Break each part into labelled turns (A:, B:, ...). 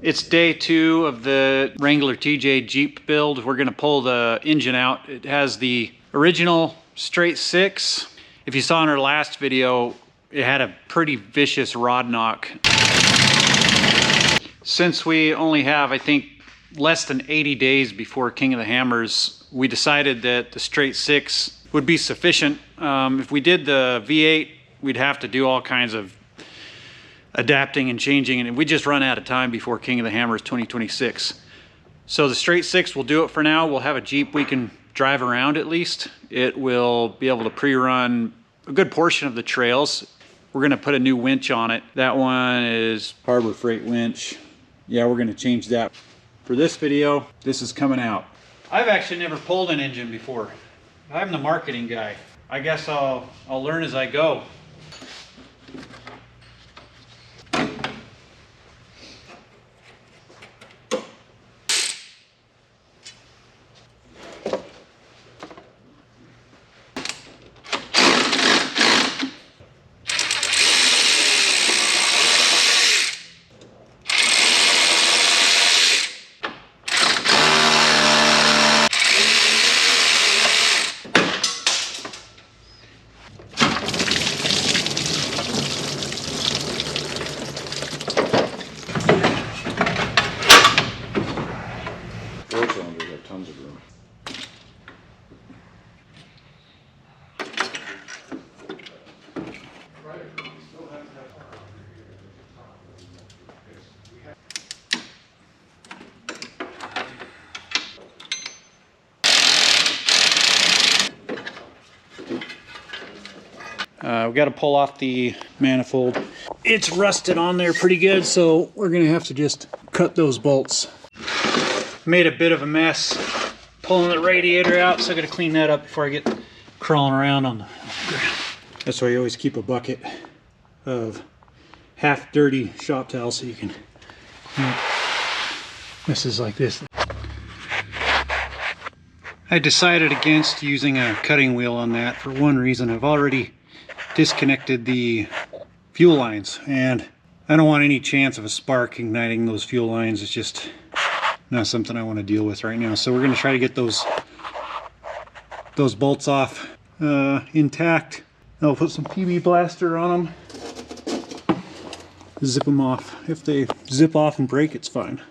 A: It's day 2 of the Wrangler TJ Jeep build. We're gonna pull the engine out. It has the original straight 6. If you saw in our last video, it had a pretty vicious rod knock. Since we only have, I think, less than 80 days before King of the Hammers, we decided that the straight 6 would be sufficient. If we did the V8, we'd have to do all kinds of adapting and changing, and we just run out of time before King of the Hammers 2026. So the straight 6 will do it for now. We'll have a Jeep we can drive around at least. It will be able to pre-run a good portion of the trails. We're gonna put a new winch on it. That one is Harbor Freight winch. Yeah, we're gonna change that. For this video, this is coming out. I've actually never pulled an engine before. I'm the marketing guy. I guess I'll learn as I go.
B: Tons of room.
A: We got to pull off the manifold. It's rusted on there pretty good, so we're gonna have to just cut those bolts. Made a bit of a mess pulling the radiator out, so I gotta clean that up before I get crawling around on the ground. That's why you always keep a bucket of half dirty shop towels so you can clean up messes like this. I decided against using a cutting wheel on that for one reason. I've already disconnected the fuel lines, and I don't want any chance of a spark igniting those fuel lines. It's just not something I want to deal with right now. So we're going to try to get those bolts off intact. I'll put some PB Blaster on them. Zip them off. If they zip off and break, it's fine.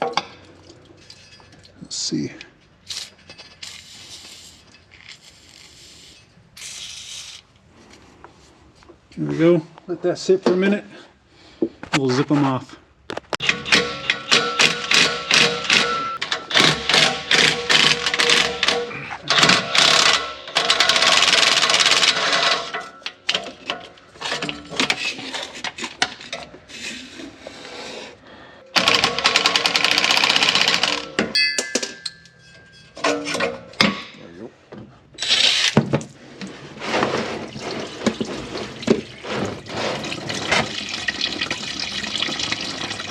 A: Let's see. There we go. Let that sit for a minute. We'll zip them off.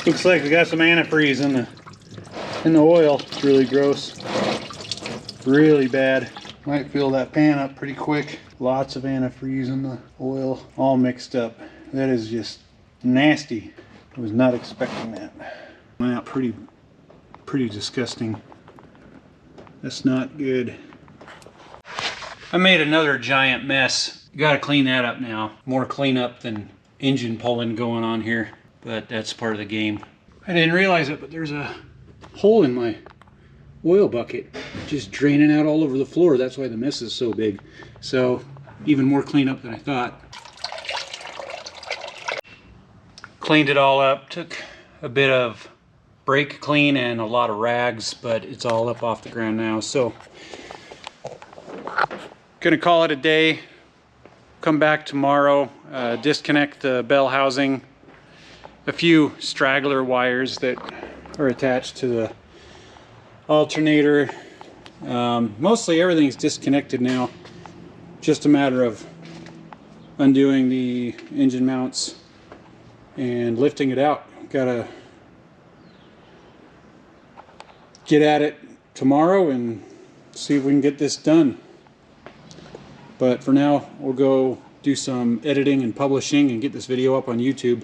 A: Looks like we got some antifreeze in the oil. It's really gross. Really bad. Might fill that pan up pretty quick. Lots of antifreeze in the oil, all mixed up. That is just nasty. I was not expecting that. Went out pretty disgusting. That's not good. I made another giant mess. Got to clean that up now. More cleanup than engine pulling going on here. But that's part of the game. I didn't realize it, but there's a hole in my oil bucket just draining out all over the floor. That's why the mess is so big. So even more cleanup than I thought. Cleaned it all up. Took a bit of brake clean and a lot of rags, but it's all up off the ground now. So gonna call it a day. Come back tomorrow, disconnect the bell housing. A few straggler wires that are attached to the alternator. Mostly everything's disconnected now. Just a matter of undoing the engine mounts and lifting it out. Gotta get at it tomorrow and see if we can get this done. But for now, we'll go do some editing and publishing and get this video up on YouTube.